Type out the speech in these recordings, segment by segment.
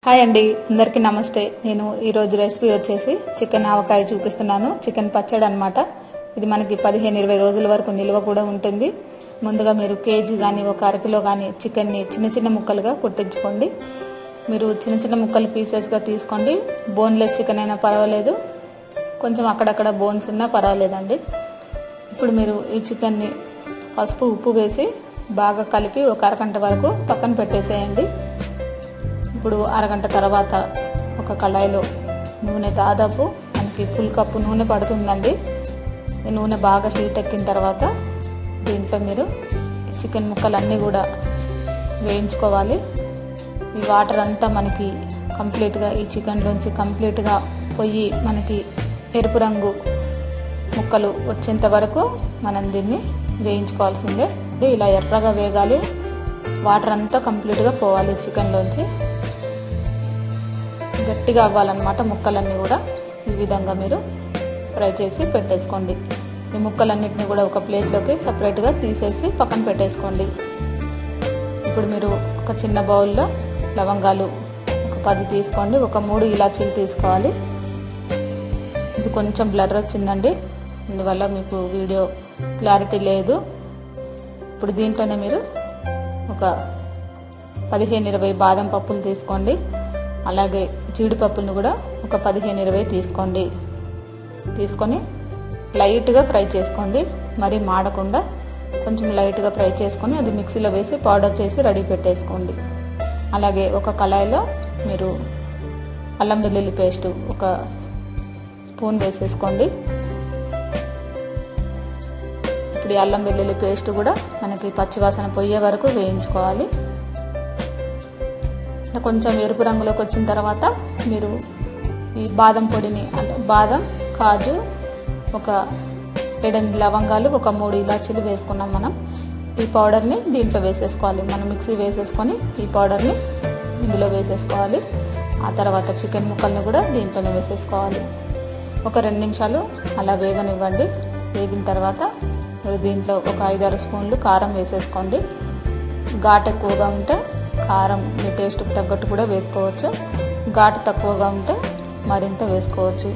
Hi అండి, అందరికీ నమస్తే. నేను ఈరోజు రెసిపీ వచ్చేసి చికెన్ ఆవకాయ చూపిస్తున్నాను. చికెన్ పచ్చడి అనమాట. ఇది మనకి 15-20 రోజుల వరకు నిల్వ కూడా ఉంటుంది. ముందుగా మీరు కేజీ కానీ ఒక అరకిలో కానీ చికెన్ని చిన్న చిన్న ముక్కలుగా కొట్టించుకోండి. మీరు చిన్న చిన్న ముక్కలు పీసెస్గా తీసుకోండి. బోన్లెస్ చికెన్ అయినా పర్వాలేదు, కొంచెం అక్కడక్కడ బోన్స్ ఉన్నా పర్వాలేదండి. ఇప్పుడు మీరు ఈ చికెన్ని పసుపు ఉప్పు వేసి బాగా కలిపి ఒక అరగంట వరకు పక్కన పెట్టేసేయండి. ఇప్పుడు అరగంట తర్వాత ఒక కళాయిలో నూనె, దాదాపు మనకి ఫుల్ కప్పు నూనె పడుతుందండి. ఈ నూనె బాగా హీట్ ఎక్కిన తర్వాత దీంట్లో మీరు చికెన్ ముక్కలన్నీ కూడా వేయించుకోవాలి. ఈ వాటర్ అంతా మనకి కంప్లీట్గా ఈ చికెన్లోంచి కంప్లీట్గా పోయి మనకి ఎరుపు రంగు ముక్కలు వచ్చేంత వరకు మనం దీన్ని వేయించుకోవాల్సిందే. ఇలా ఎర్రగా వేగాలి, వాటర్ అంతా కంప్లీట్గా పోవాలి చికెన్లోంచి. గట్టిగా అవ్వాలన్నమాట ముక్కలన్నీ కూడా. ఈ విధంగా మీరు ఫ్రై చేసి పెట్టేసుకోండి. ఈ ముక్కలన్నిటిని కూడా ఒక ప్లేట్లోకి సపరేట్గా తీసేసి పక్కన పెట్టేసుకోండి. ఇప్పుడు మీరు ఒక చిన్న బౌల్లో లవంగాలు ఒక 10 తీసుకోండి. ఒక 3 ఇలాచీలు తీసుకోవాలి. ఇది కొంచెం బ్లర్ వచ్చిందండి, అందువల్ల మీకు వీడియో క్లారిటీ లేదు. ఇప్పుడు దీంట్లోనే మీరు ఒక 15-20 బాదం పప్పులు తీసుకోండి. అలాగే జీడిపప్పులను కూడా ఒక 15-20 తీసుకోండి. తీసుకొని లైట్గా ఫ్రై చేసుకోండి, మరీ మాడకుండా కొంచెం లైట్గా ఫ్రై చేసుకొని అది మిక్సీలో వేసి పౌడర్ చేసి రెడీ పెట్టేసుకోండి. అలాగే ఒక కళాయిలో మీరు అల్లం వెల్లుల్లి పేస్ట్ ఒక స్పూన్ వేసేసుకోండి. ఇప్పుడు ఈ అల్లం వెల్లుల్లి పేస్ట్ కూడా మనకి పచ్చివాసన పోయే వరకు వేయించుకోవాలి. కొంచెం ఎరుపు రంగులోకి వచ్చిన తర్వాత మీరు ఈ బాదం పొడిని, అంటే బాదం, కాజు, ఒక 7-8 లవంగాలు, ఒక 3 ఇలాచీలు వేసుకున్నాం మనం. ఈ పౌడర్ని దీంట్లో వేసేసుకోవాలి. మనం మిక్సీ వేసేసుకొని ఈ పౌడర్ని ఇందులో వేసేసుకోవాలి. ఆ తర్వాత చికెన్ ముక్కల్ని కూడా దీంట్లోనే వేసేసుకోవాలి. ఒక 2 నిమిషాలు అలా వేగనివ్వండి. వేగిన తర్వాత మీరు దీంట్లో ఒక 5-6 స్పూన్లు కారం వేసేసుకోండి. ఘాటు ఎక్కువగా ఉంటే కారం మీ టేస్ట్కి తగ్గట్టు కూడా వేసుకోవచ్చు. ఘాటు తక్కువగా ఉంటే మరింత వేసుకోవచ్చు.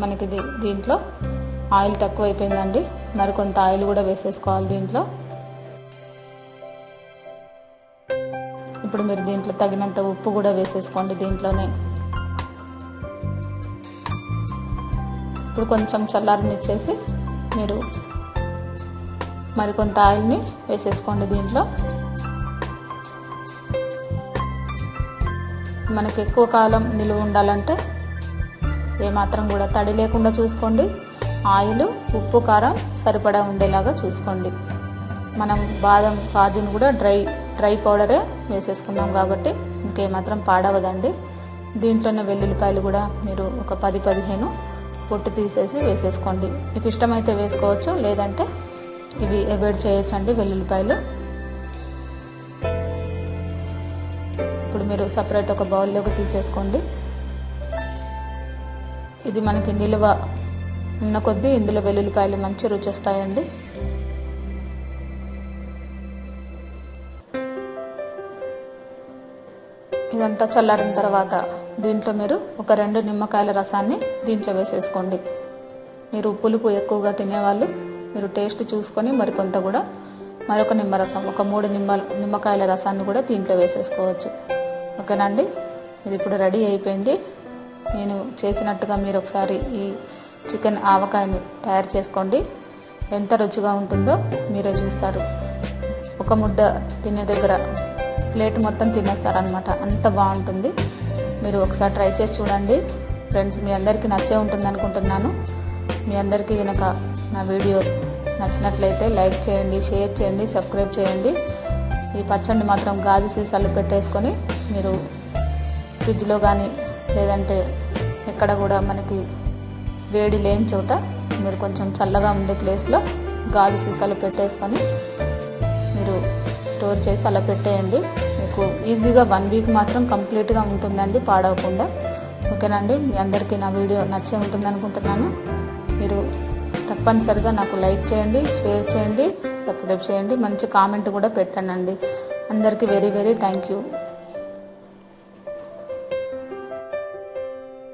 మనకి దీంట్లో ఆయిల్ తక్కువ అయిపోయిందండి, మరికొంత ఆయిల్ కూడా వేసేసుకోవాలి దీంట్లో. ఇప్పుడు మీరు దీంట్లో తగినంత ఉప్పు కూడా వేసేసుకోండి దీంట్లోనే. ఇప్పుడు కొంచెం చల్లారనిచ్చేసి మీరు మరికొంత ఆయిల్ని వేసేసుకోండి దీంట్లో. మనకి ఎక్కువ కాలం నిలువ ఉండాలంటే ఏమాత్రం కూడా తడి లేకుండా చూసుకోండి. ఆయిల్, ఉప్పు, కారం సరిపడా ఉండేలాగా చూసుకోండి. మనం బాదం, కాజును కూడా డ్రై పౌడరే వేసేసుకున్నాం కాబట్టి ఇంకేమాత్రం పాడవదండి. దీంట్లోనే వెల్లుల్లిపాయలు కూడా మీరు ఒక 10-15 పొట్టు తీసేసి వేసేసుకోండి. మీకు ఇష్టమైతే వేసుకోవచ్చు, లేదంటే ఇవి అవాయిడ్ చేయొచ్చండి వెల్లుల్లిపాయలు. ఇప్పుడు మీరు సపరేట్ ఒక బౌల్లోకి తీసేసుకోండి. ఇది మనకి నిల్వ ఉన్న కొద్దీ ఇందులో వెల్లుల్లిపాయలు మంచి రుచి వస్తాయండి. ఇదంతా చల్లారిన తర్వాత దీంట్లో మీరు ఒక 2 నిమ్మకాయల రసాన్ని దీంట్లో వేసేసుకోండి. మీరు పులుపు ఎక్కువగా తినేవాళ్ళు మీరు టేస్ట్ చూసుకొని మరికొంత కూడా మరొక నిమ్మరసం, ఒక 3 నిమ్మకాయల రసాన్ని కూడా దీంట్లో వేసేసుకోవచ్చు. ఓకేనండి, ఇది ఇప్పుడు రెడీ అయిపోయింది. నేను చేసినట్టుగా మీరు ఒకసారి ఈ చికెన్ ఆవకాయని తయారు చేసుకోండి. ఎంత రుచిగా ఉంటుందో మీరే చూస్తారు. ఒక ముద్ద తినే దగ్గర ప్లేట్ మొత్తం తినేస్తారనమాట, అంత బాగుంటుంది. మీరు ఒకసారి ట్రై చేసి చూడండి ఫ్రెండ్స్. మీ అందరికీ నచ్చే ఉంటుంది అనుకుంటున్నాను. మీ అందరికీ కనుక నా వీడియోస్ నచ్చినట్లయితే లైక్ చేయండి, షేర్ చేయండి, సబ్స్క్రైబ్ చేయండి. ఈ పచ్చడిని మాత్రం గాజు సీసాలు పెట్టేసుకొని మీరు ఫ్రిడ్జ్లో కానీ లేదంటే ఎక్కడ కూడా మనకి వేడి లేని చోట మీరు కొంచెం చల్లగా ఉండే ప్లేస్లో గాజు సీసాలు పెట్టేసుకొని మీరు స్టోర్ చేసి అలా పెట్టేయండి. మీకు ఈజీగా 1 వీక్ మాత్రం కంప్లీట్గా ఉంటుందండి, పాడవకుండా. ఓకేనండి, మీ అందరికీ నా వీడియో నచ్చే ఉంటుంది అనుకుంటున్నాను. మీరు తప్పనిసరిగా నాకు లైక్ చేయండి, షేర్ చేయండి, సబ్స్క్రైబ్ చేయండి, మంచి కామెంట్ కూడా పెట్టండి. అందరికీ వెరీ వెరీ థ్యాంక్ యూ.